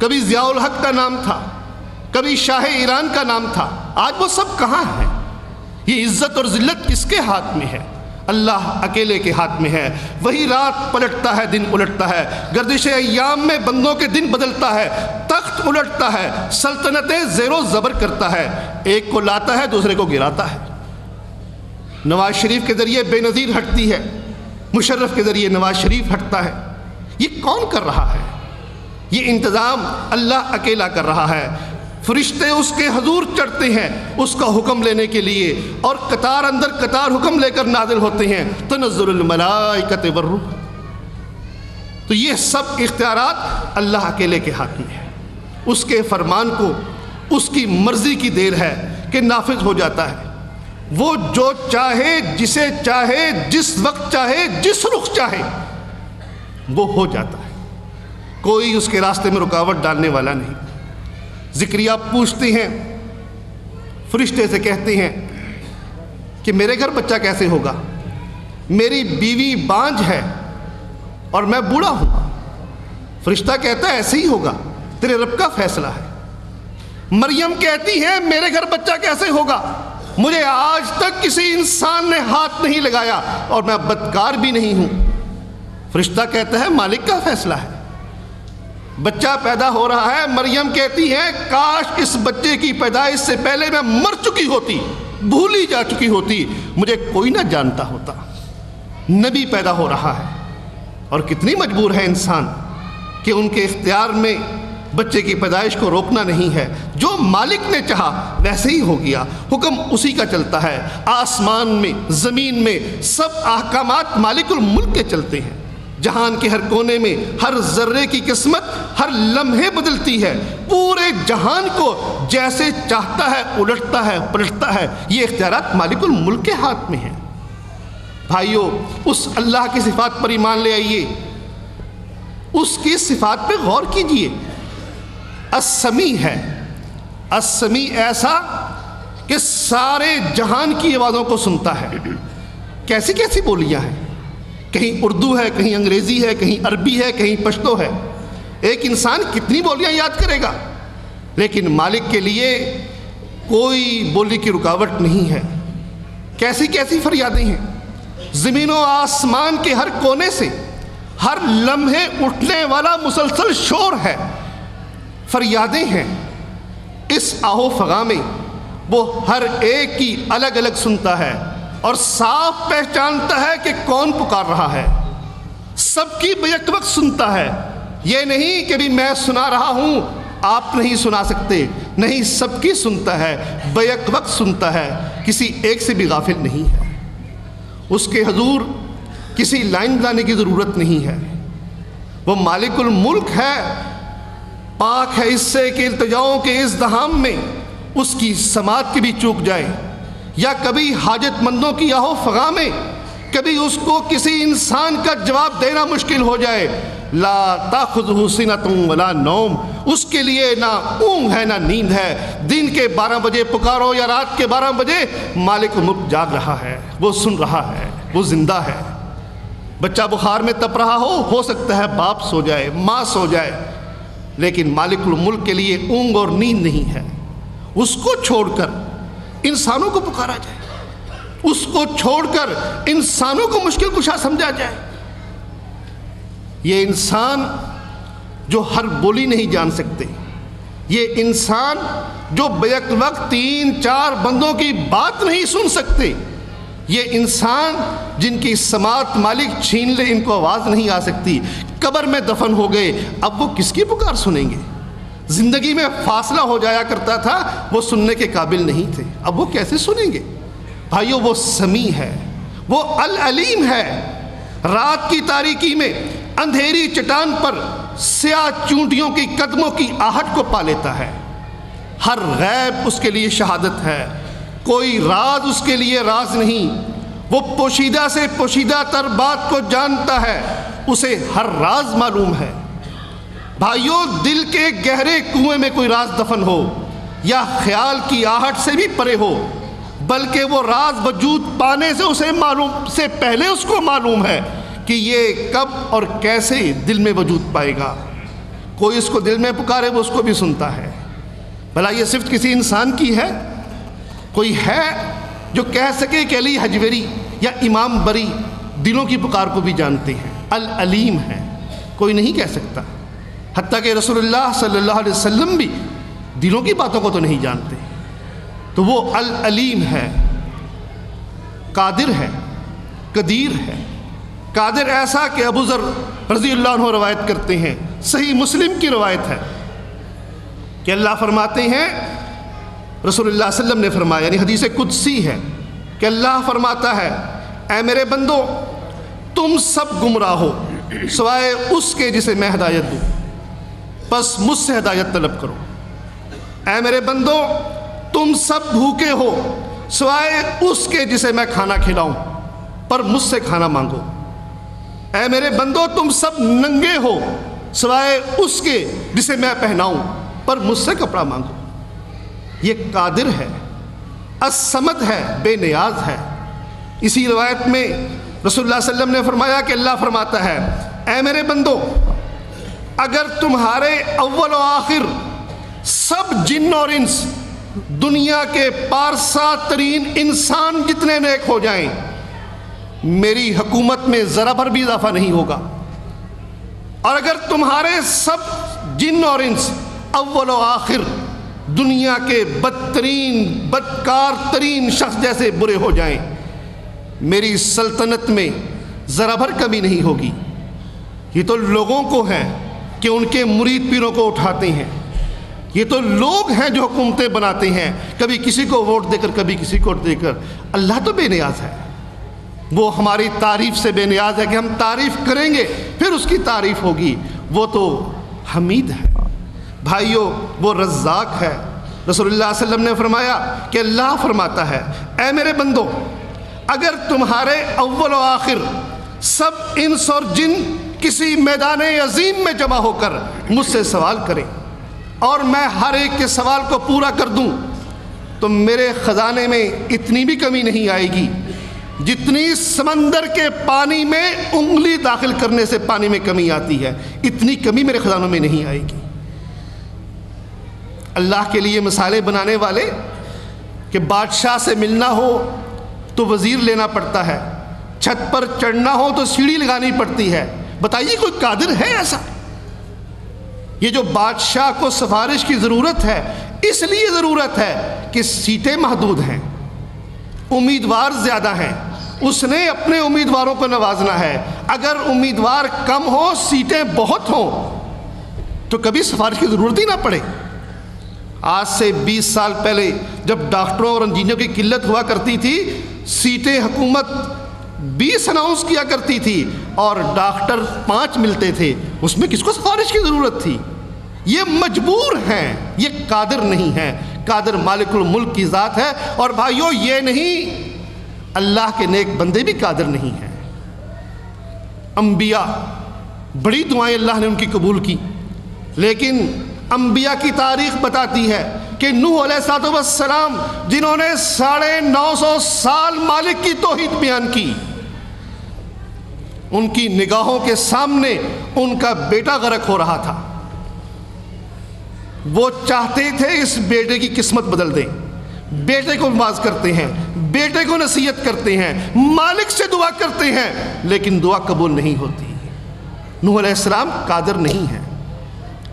کبھی ضیاء الحق کا نام تھا، کبھی شاہ ایران کا نام تھا، آج وہ سب کہاں ہیں؟ یہ عزت اور ذلت کس کے ہاتھ میں ہے؟ اللہ اکیلے کے ہاتھ میں ہے۔ وہی رات پلٹتا ہے، دن الٹتا ہے، گردش ایام میں بندوں کے دن بدلتا ہے، تخت الٹتا ہے، سلطنتیں زیر و زبر کرتا ہے، ایک کو لاتا ہے دوسرے کو گراتا ہے۔ نواز شریف کے ذریعے بے نظیر ہٹتی ہے، مشرف کے ذریعے نواز شریف ہٹتا ہے۔ یہ کون کر رہا ہے؟ یہ انتظام اللہ اکیلا کر رہا ہے۔ فرشتے اس کے حضور چڑھتے ہیں اس کا حکم لینے کے لیے، اور قطار اندر قطار حکم لے کر نازل ہوتے ہیں، تنزل الملائکۃ والروح۔ تو یہ سب اختیارات اللہ اکیلے کے ہاتھ میں ہے۔ اس کے فرمان کو اس کی مرضی کی دیر ہے کہ نافذ ہو جاتا ہے۔ وہ جو چاہے، جسے چاہے، جس وقت چاہے، جس رخ چاہے، وہ ہو جاتا ہے۔ کوئی اس کے راستے میں رکاوٹ ڈالنے والا نہیں۔ زکریا پوچھتے ہیں، فرشتے سے کہتے ہیں کہ میرے گھر بچہ کیسے ہوگا؟ میری بیوی بانجھ ہے اور میں بوڑھا ہوں۔ فرشتہ کہتا ہے ایسے ہی ہوگا، تیرے رب کا فیصلہ ہے۔ مریم کہتی ہے میرے گھر بچہ کیسے ہوگا؟ مجھے آج تک کسی انسان نے ہاتھ نہیں لگایا اور میں بدکار بھی نہیں ہوں۔ فرشتہ کہتا ہے مالک کا فیصلہ ہے۔ بچہ پیدا ہو رہا ہے، مریم کہتی ہے کاش اس بچے کی پیدائش سے پہلے میں مر چکی ہوتی، بھولی جا چکی ہوتی، مجھے کوئی نہ جانتا ہوتا۔ نبی پیدا ہو رہا ہے، اور کتنی مجبور ہے انسان کہ ان کے اختیار میں بچے کی پیدائش کو روکنا نہیں ہے۔ جو مالک نے چاہا ویسے ہی ہو گیا، حکم اسی کا چلتا ہے۔ آسمان میں، زمین میں سب احکامات مالک الملک کے چلتے ہیں۔ جہان کے ہر کونے میں ہر ذرے کی قسمت ہر لمحے بدلتی ہے۔ پورے جہان کو جیسے چاہتا ہے الٹتا ہے، پلٹتا ہے۔ یہ اختیارات مالک الملک کے ہاتھ میں ہیں۔ بھائیو، اس اللہ کی صفات پر ایمان لے آئیے، اس کی صفات پہ غور کیجئے۔ السمیع ہے، السمیع ایسا کہ سارے جہان کی آوازوں کو سنتا ہے۔ کیسی کیسی بولیاں ہیں، کہیں اردو ہے، کہیں انگریزی ہے، کہیں عربی ہے، کہیں پشتو ہے۔ ایک انسان کتنی بولیاں یاد کرے گا؟ لیکن مالک کے لیے کوئی بولی کی رکاوٹ نہیں ہے۔ کیسی کیسی فریادیں ہیں، زمین و آسمان کے ہر کونے سے ہر لمحے اٹھنے والا مسلسل شور ہے، فریادیں ہیں۔ اس آہو فغاں میں وہ ہر ایک کی الگ الگ سنتا ہے اور صاف پہچانتا ہے کہ کون پکار رہا ہے۔ سب کی بیک وقت سنتا ہے۔ یہ نہیں کہ بھی میں سنا رہا ہوں آپ نہیں سنا سکتے، نہیں، سب کی سنتا ہے، بیک وقت سنتا ہے، کسی ایک سے بھی غافل نہیں ہے۔ اس کے حضور کسی لائن بنانے کی ضرورت نہیں ہے۔ وہ مالک الملک ہے، پاک ہے اس سے کہ التجاؤں کے ازدحام میں اس کی سماعت کی بھی چوک جائے، یا کبھی حاجت مندوں کی آہو فغاں میں کبھی اس کو کسی انسان کا جواب دینا مشکل ہو جائے۔ لا تاخذہ سنۃ ولا نوم، اس کے لیے نہ اونگ ہے نہ نیند ہے۔ دن کے 12 بجے پکارو یا رات کے 12 بجے، مالک الملک جاگ رہا ہے، وہ سن رہا ہے، وہ زندہ ہے۔ بچہ بخار میں تپ رہا ہو سکتا ہے باپ سو جائے، ماں سو جائے، لیکن مالک الملک کے لیے اونگ اور نیند نہیں ہے۔ اس کو چھوڑ کر انسانوں کو پکارا جائے، اس کو چھوڑ کر انسانوں کو مشکل کشا سمجھا جائے۔ یہ انسان جو ہر بولی نہیں جان سکتے، یہ انسان جو بیک وقت 3-4 بندوں کی بات نہیں سن سکتے، یہ انسان جن کی سماعت مالک چھین لے، ان کو آواز نہیں آ سکتی، قبر میں دفن ہو گئے، اب وہ کس کی پکار سنیں گے؟ زندگی میں فاصلہ ہو جایا کرتا تھا، وہ سننے کے قابل نہیں تھے، اب وہ کیسے سنیں گے؟ بھائیو، وہ سمیع ہے، وہ العلیم ہے۔ رات کی تاریکی میں اندھیری چٹان پر سیاہ چونٹیوں کی قدموں کی آہٹ کو پا لیتا ہے۔ ہر غیب اس کے لیے شہادت ہے، کوئی راز اس کے لیے راز نہیں۔ وہ پوشیدہ سے پوشیدہ تر بات کو جانتا ہے، اسے ہر راز معلوم ہے۔ بھائیو، دل کے گہرے کنویں میں کوئی راز دفن ہو یا خیال کی آہٹ سے بھی پرے ہو، بلکہ وہ راز وجود پانے سے اسے معلوم سے پہلے اس کو معلوم ہے کہ یہ کب اور کیسے دل میں وجود پائے گا۔ کوئی اس کو دل میں پکارے وہ اس کو بھی سنتا ہے۔ بھلا یہ صفت کسی انسان کی ہے؟ کوئی ہے جو کہہ سکے کہ علی حجویری یا امام بری دلوں کی پکار کو بھی جانتے ہیں، العلیم ہے؟ کوئی نہیں کہہ سکتا۔ حتیٰ کہ رسول اللہ صلی اللہ علیہ وسلم بھی دلوں کی باتوں کو تو نہیں جانتے۔ تو وہ العلیم ہے، قادر ہے، قدیر ہے۔ قادر ایسا کہ ابو ذر رضی اللہ عنہ روایت کرتے ہیں، صحیح مسلم کی روایت ہے کہ اللہ فرماتے ہیں، رسول اللہ صلی اللہ علیہ وسلم نے فرمایا، یعنی حدیث قدسی ہے کہ اللہ فرماتا ہے، اے میرے بندو تم سب گمراہ ہو سوائے اس کے جسے میں ہدایت دوں، بس مجھ سے ہدایت طلب کرو۔ اے میرے بندو تم سب بھوکے ہو سوائے اس کے جسے میں کھانا کھلاؤں، پر مجھ سے کھانا مانگو۔ اے میرے بندو تم سب ننگے ہو سوائے اس کے جسے میں پہناؤں، پر مجھ سے کپڑا مانگو۔ یہ قادر ہے، الصمد ہے، بے نیاز ہے۔ اسی روایت میں رسول اللہ صلی اللہ علیہ وسلم نے فرمایا کہ اللہ فرماتا ہے، اے میرے بندو اگر تمہارے اول و آخر سب جن اور انس دنیا کے پارسا ترین انسان جتنے نیک ہو جائیں، میری حکومت میں ذرا بھر بھی اضافہ نہیں ہوگا۔ اور اگر تمہارے سب جن اور انس اول و آخر دنیا کے بدترین بدکار ترین شخص جیسے برے ہو جائیں، میری سلطنت میں ذرا بھر کمی نہیں ہوگی۔ یہ تو لوگوں کو ہے کہ ان کے مرید پیروں کو اٹھاتے ہیں، یہ تو لوگ ہیں جو حکومتیں بناتے ہیں، کبھی کسی کو ووٹ دے کر کبھی کسی کو دے کر۔ اللہ تو بے نیاز ہے، وہ ہماری تعریف سے بے نیاز ہے کہ ہم تعریف کریں گے پھر اس کی تعریف ہوگی۔ وہ تو حمید ہے بھائیو، وہ رزاق ہے۔ رسول اللہ صلی اللہ علیہ وسلم نے فرمایا کہ اللہ فرماتا ہے، اے میرے بندو اگر تمہارے اول و آخر سب انس اور جن کسی میدان عظیم میں جمع ہو کر مجھ سے سوال کریں اور میں ہر ایک کے سوال کو پورا کر دوں، تو میرے خزانے میں اتنی بھی کمی نہیں آئے گی جتنی سمندر کے پانی میں انگلی داخل کرنے سے پانی میں کمی آتی ہے، اتنی کمی میرے خزانوں میں نہیں آئے گی۔ اللہ کے لیے مثالیں بنانے والے کہ بادشاہ سے ملنا ہو تو وزیر لینا پڑتا ہے، چھت پر چڑھنا ہو تو سیڑھی لگانی پڑتی ہے۔ بتائیے کوئی قادر ہے ایسا؟ یہ جو بادشاہ کو سفارش کی ضرورت ہے، اس لیے ضرورت ہے کہ سیٹیں محدود ہیں، امیدوار زیادہ ہیں، اس نے اپنے امیدواروں کو نوازنا ہے۔ اگر امیدوار کم ہو، سیٹیں بہت ہوں تو کبھی سفارش کی ضرورت ہی نہ پڑے۔ آج سے 20 سال پہلے جب ڈاکٹروں اور انجینئروں کی قلت ہوا کرتی تھی، سیٹیں حکومت 20 اناؤنس کیا کرتی تھی اور ڈاکٹر 5 ملتے تھے، اس میں کس کو سفارش کی ضرورت تھی؟ یہ مجبور ہیں، یہ قادر نہیں ہیں۔ قادر مالک الملک کی ذات ہے۔ اور بھائیو یہ نہیں، اللہ کے نیک بندے بھی قادر نہیں ہیں۔ انبیاء بڑی دعائیں اللہ نے ان کی قبول کی، لیکن انبیاء کی تاریخ بتاتی ہے کہ نوح علیہ السلام جنہوں نے 950 سال مالک کی توحید بیان کی، ان کی نگاہوں کے سامنے ان کا بیٹا غرق ہو رہا تھا۔ وہ چاہتے تھے اس بیٹے کی قسمت بدل دیں، بیٹے کو نماز کرتے ہیں، بیٹے کو نصیحت کرتے ہیں، مالک سے دعا کرتے ہیں، لیکن دعا قبول نہیں ہوتی۔ نوح علیہ السلام قادر نہیں ہیں۔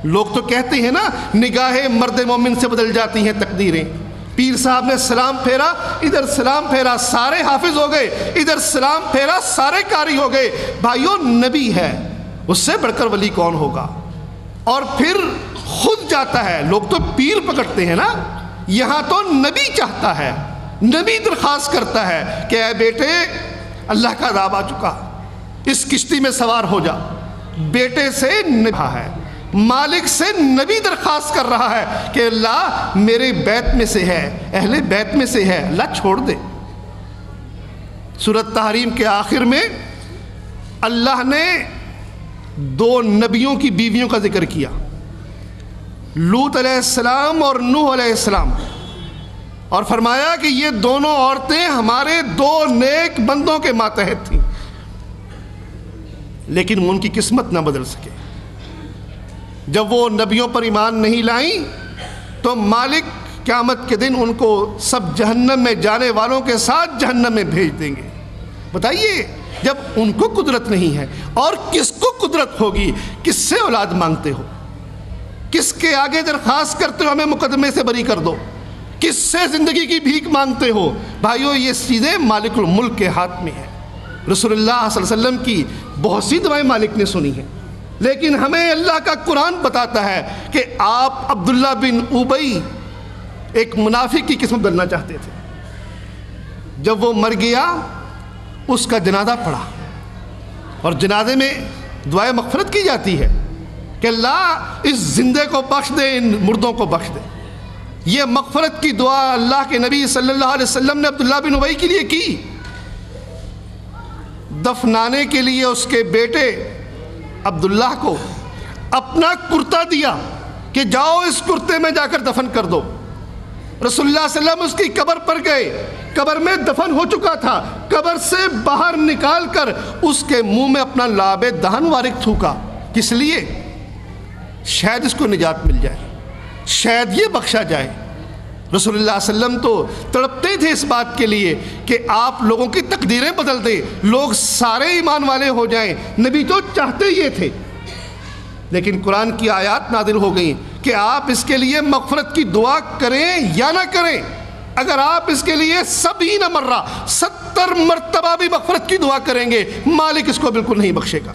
لوگ تو کہتے ہیں نا، نگاہ مرد مومن سے بدل جاتی ہیں تقدیریں۔ پیر صاحب نے سلام پھیرا، ادھر سلام پھیرا سارے حافظ ہو گئے، ادھر سلام پھیرا سارے قاری ہو گئے۔ بھائیو نبی ہے، اس سے بڑھ کر ولی کون ہوگا؟ اور پھر خود جاتا ہے، لوگ تو پیر پکڑتے ہیں نا، یہاں تو نبی چاہتا ہے، نبی درخواست کرتا ہے کہ اے بیٹے اللہ کا عذاب آ چکا، اس کشتی میں سوار ہو جا۔ بیٹے سے نبھا ہے، مالک سے نبی درخواست کر رہا ہے کہ اللہ میرے بیت میں سے ہے، اہل بیت میں سے ہے، اللہ چھوڑ دے۔ سورۃ تحریم کے آخر میں اللہ نے 2 نبیوں کی بیویوں کا ذکر کیا، لوط علیہ السلام اور نوح علیہ السلام، اور فرمایا کہ یہ دونوں عورتیں ہمارے 2 نیک بندوں کے ماتحت تھیں، لیکن ان کی قسمت نہ بدل سکے۔ جب وہ نبیوں پر ایمان نہیں لائیں تو مالک قیامت کے دن ان کو سب جہنم میں جانے والوں کے ساتھ جہنم میں بھیج دیں گے۔ بتائیے، جب ان کو قدرت نہیں ہے اور کس کو قدرت ہوگی؟ کس سے اولاد مانگتے ہو؟ کس کے آگے درخواست کرتے ہو ہمیں مقدمے سے بری کر دو؟ کس سے زندگی کی بھیک مانگتے ہو؟ بھائیو، یہ چیزیں مالک الملک کے ہاتھ میں ہیں۔ رسول اللہ صلی اللہ علیہ وسلم کی بہت سی دعائیں مالک نے سنی ہیں، لیکن ہمیں اللہ کا قرآن بتاتا ہے کہ آپ عبداللہ بن ابی ایک منافق کی قسم بننا چاہتے تھے۔ جب وہ مر گیا، اس کا جنازہ پڑھا، اور جنازے میں دعائے مغفرت کی جاتی ہے کہ اللہ اس زندے کو بخش دے، ان مردوں کو بخش دے۔ یہ مغفرت کی دعا اللہ کے نبی صلی اللہ علیہ وسلم نے عبداللہ بن ابی کے لیے کی۔ دفنانے کے لیے اس کے بیٹے عبداللہ کو اپنا کرتا دیا کہ جاؤ اس کرتے میں جا کر دفن کر دو۔ رسول اللہ صلی اللہ علیہ وسلم اس کی قبر پر گئے، قبر میں دفن ہو چکا تھا، قبر سے باہر نکال کر اس کے منہ میں اپنا لعاب دہن وارک تھوکا۔ کس لیے؟ شاید اس کو نجات مل جائے، شاید یہ بخشا جائے۔ رسول اللہ صلی اللہ علیہ وسلم تو تڑپتے تھے اس بات کے لیے کہ آپ لوگوں کی تقدیریں بدل دیں، لوگ سارے ایمان والے ہو جائیں۔ نبی تو چاہتے یہ تھے، لیکن قرآن کی آیات نازل ہو گئیں کہ آپ اس کے لیے مغفرت کی دعا کریں یا نہ کریں۔ اگر آپ اس کے لیے 70 مرہ 70 مرتبہ بھی مغفرت کی دعا کریں گے، مالک اس کو بالکل نہیں بخشے گا۔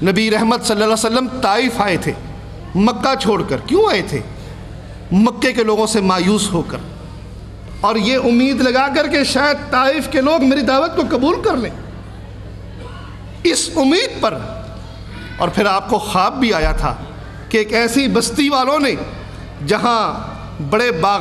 نبی رحمت صلی اللہ علیہ وسلم طائف آئے تھے، مکہ چھوڑ کر۔ کیوں آئے تھے؟ مکے کے لوگوں سے مایوس ہو کر، اور یہ امید لگا کر کہ شاید طائف کے لوگ میری دعوت کو قبول کر لیں، اس امید پر۔ اور پھر آپ کو خواب بھی آیا تھا کہ ایک ایسی بستی والوں نے جہاں بڑے باغ